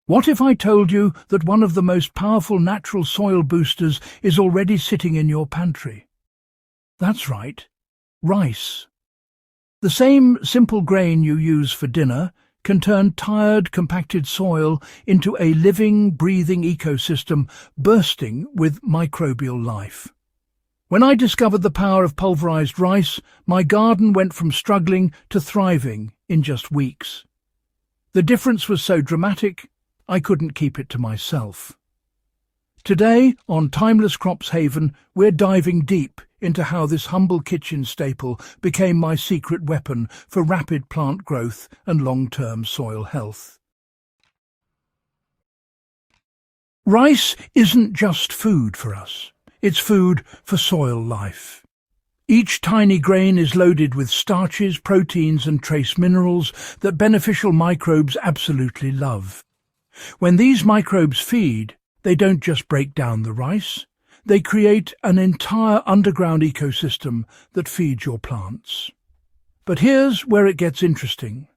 What if I told you that one of the most powerful natural soil boosters is already sitting in your pantry? That's right, rice. The same simple grain you use for dinner can turn tired, compacted soil into a living, breathing ecosystem bursting with microbial life. When I discovered the power of pulverized rice, my garden went from struggling to thriving in just weeks. The difference was so dramatic, I couldn't keep it to myself. Today, on Timeless Crops Haven, we're diving deep into how this humble kitchen staple became my secret weapon for rapid plant growth and long-term soil health. Rice isn't just food for us, it's food for soil life. Each tiny grain is loaded with starches, proteins and trace minerals that beneficial microbes absolutely love. When these microbes feed, they don't just break down the rice, they create an entire underground ecosystem that feeds your plants. But here's where it gets interesting.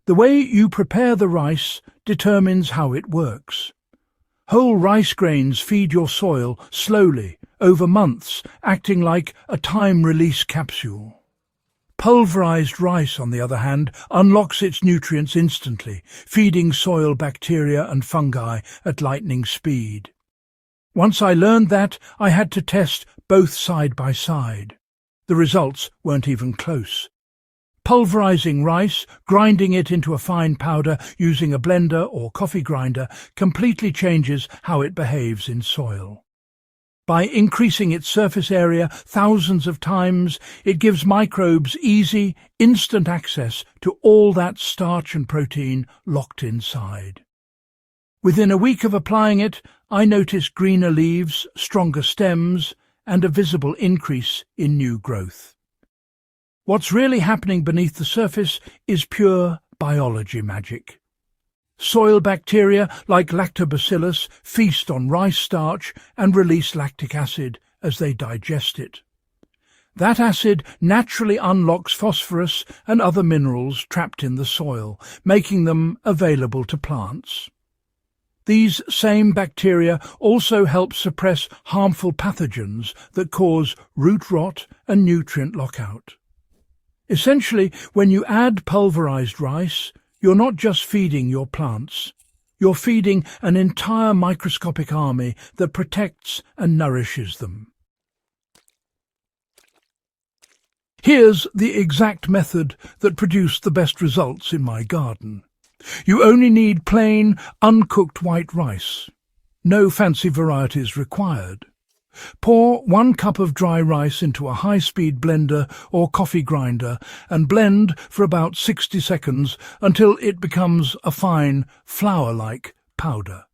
The way you prepare the rice determines how it works. Whole rice grains feed your soil slowly, over months, acting like a time-release capsule. Pulverized rice, on the other hand, unlocks its nutrients instantly, feeding soil bacteria and fungi at lightning speed. Once I learned that, I had to test both side by side. The results weren't even close. Pulverizing rice, grinding it into a fine powder using a blender or coffee grinder, completely changes how it behaves in soil. By increasing its surface area thousands of times, it gives microbes easy, instant access to all that starch and protein locked inside. Within a week of applying it, I noticed greener leaves, stronger stems, and a visible increase in new growth. What's really happening beneath the surface is pure biology magic. Soil bacteria like lactobacillus feast on rice starch and release lactic acid as they digest it. That acid naturally unlocks phosphorus and other minerals trapped in the soil, making them available to plants. These same bacteria also help suppress harmful pathogens that cause root rot and nutrient lockout. Essentially, when you add pulverized rice, you're not just feeding your plants. You're feeding an entire microscopic army that protects and nourishes them. Here's the exact method that produced the best results in my garden. You only need plain, uncooked white rice. No fancy varieties required. Pour 1 cup of dry rice into a high-speed blender or coffee grinder and blend for about 60 seconds until it becomes a fine, flour-like powder.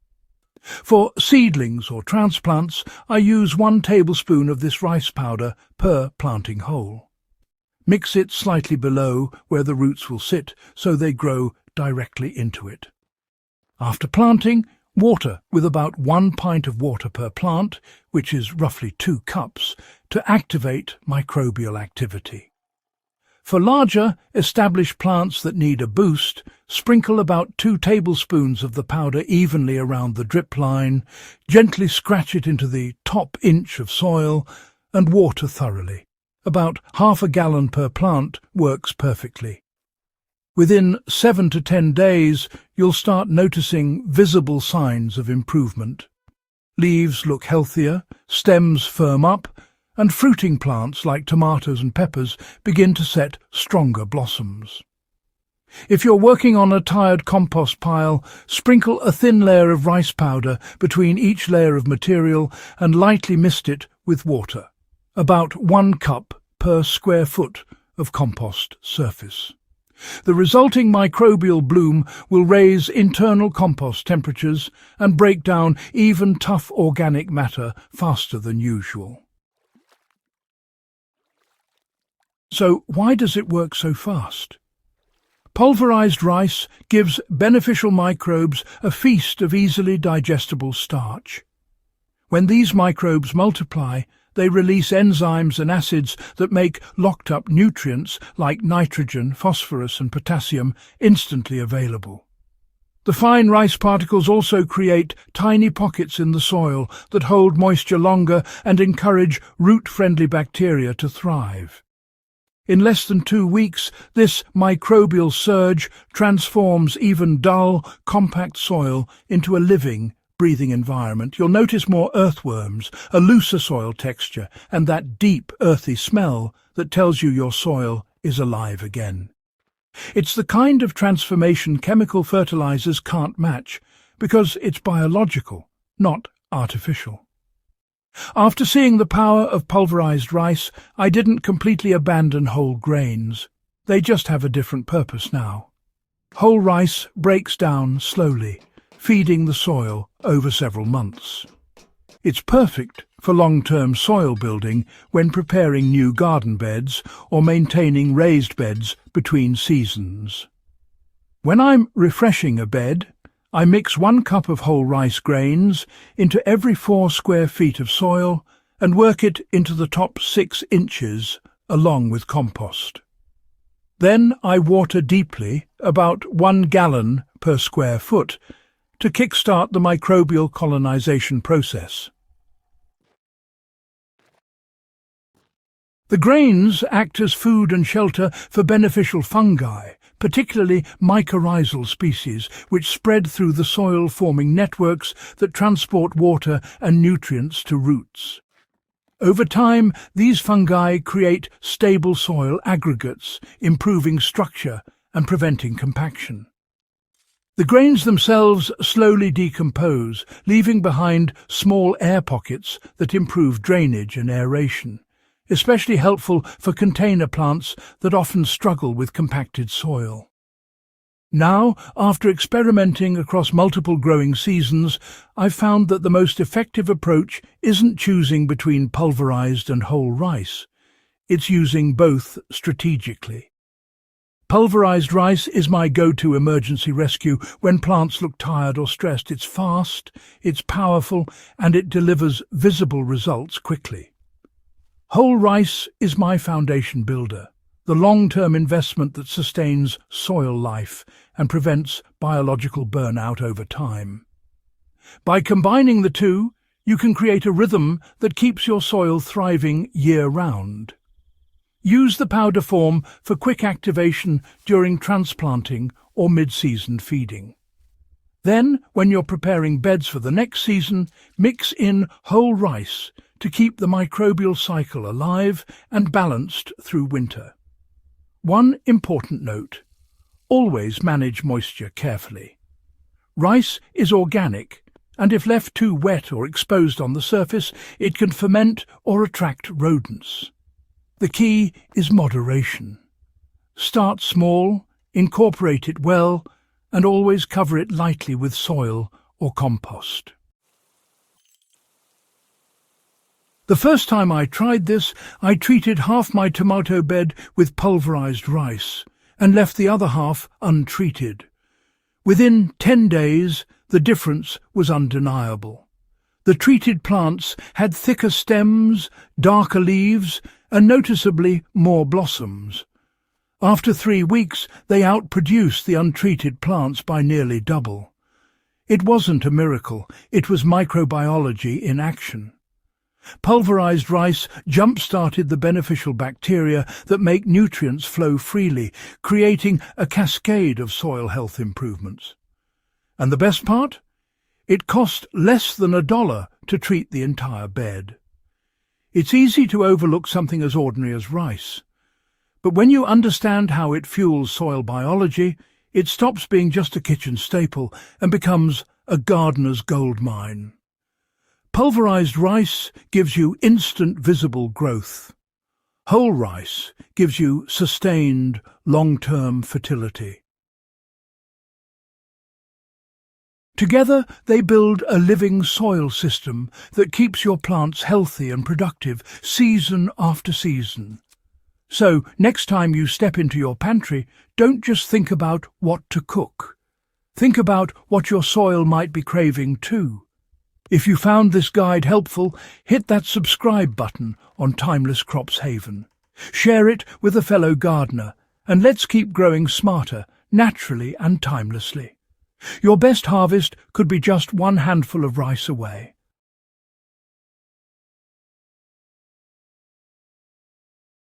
For seedlings or transplants, I use 1 tablespoon of this rice powder per planting hole. Mix it slightly below where the roots will sit so they grow directly into it. After planting, water with about 1 pint of water per plant, which is roughly 2 cups, to activate microbial activity. For larger, established plants that need a boost, sprinkle about 2 tablespoons of the powder evenly around the drip line, gently scratch it into the top inch of soil, and water thoroughly. About ½ gallon per plant works perfectly. Within 7 to 10 days, you'll start noticing visible signs of improvement. Leaves look healthier, stems firm up, and fruiting plants like tomatoes and peppers begin to set stronger blossoms. If you're working on a tired compost pile, sprinkle a thin layer of rice powder between each layer of material and lightly mist it with water, about 1 cup per square foot of compost surface. The resulting microbial bloom will raise internal compost temperatures and break down even tough organic matter faster than usual. So why does it work so fast? Pulverized rice gives beneficial microbes a feast of easily digestible starch. When these microbes multiply, they release enzymes and acids that make locked-up nutrients like nitrogen, phosphorus and potassium instantly available. The fine rice particles also create tiny pockets in the soil that hold moisture longer and encourage root-friendly bacteria to thrive. In less than 2 weeks, this microbial surge transforms even dull, compact soil into a living, breathing environment. You'll notice more earthworms, a looser soil texture, and that deep, earthy smell that tells you your soil is alive again. It's the kind of transformation chemical fertilizers can't match, because it's biological, not artificial. After seeing the power of pulverized rice, I didn't completely abandon whole grains. They just have a different purpose now. Whole rice breaks down slowly, feeding the soil over several months. It's perfect for long-term soil building when preparing new garden beds or maintaining raised beds between seasons. When I'm refreshing a bed, I mix 1 cup of whole rice grains into every 4 square feet of soil and work it into the top 6 inches along with compost. Then I water deeply, about 1 gallon per square foot, to kickstart the microbial colonization process. The grains act as food and shelter for beneficial fungi, particularly mycorrhizal species, which spread through the soil, forming networks that transport water and nutrients to roots. Over time, these fungi create stable soil aggregates, improving structure and preventing compaction. The grains themselves slowly decompose, leaving behind small air pockets that improve drainage and aeration, especially helpful for container plants that often struggle with compacted soil. Now, after experimenting across multiple growing seasons, I've found that the most effective approach isn't choosing between pulverized and whole rice. It's using both strategically. Pulverized rice is my go-to emergency rescue when plants look tired or stressed. It's fast, it's powerful, and it delivers visible results quickly. Whole rice is my foundation builder, the long-term investment that sustains soil life and prevents biological burnout over time. By combining the two, you can create a rhythm that keeps your soil thriving year-round. Use the powder form for quick activation during transplanting or mid-season feeding. Then, when you're preparing beds for the next season, mix in whole rice to keep the microbial cycle alive and balanced through winter. One important note: always manage moisture carefully. Rice is organic, and if left too wet or exposed on the surface, it can ferment or attract rodents. The key is moderation. Start small, incorporate it well, and always cover it lightly with soil or compost. The first time I tried this, I treated half my tomato bed with pulverized rice and left the other half untreated. Within 10 days, the difference was undeniable. The treated plants had thicker stems, darker leaves, and noticeably more blossoms. After 3 weeks, they outproduced the untreated plants by nearly double. It wasn't a miracle, it was microbiology in action. Pulverized rice jump-started the beneficial bacteria that make nutrients flow freely, creating a cascade of soil health improvements. And the best part? It cost less than $1 to treat the entire bed. It's easy to overlook something as ordinary as rice. But when you understand how it fuels soil biology, it stops being just a kitchen staple and becomes a gardener's goldmine. Pulverized rice gives you instant visible growth. Whole rice gives you sustained, long-term fertility. Together, they build a living soil system that keeps your plants healthy and productive season after season. So, next time you step into your pantry, don't just think about what to cook. Think about what your soil might be craving too. If you found this guide helpful, hit that subscribe button on Timeless Crops Haven. Share it with a fellow gardener, and let's keep growing smarter, naturally and timelessly. Your best harvest could be just one handful of rice away.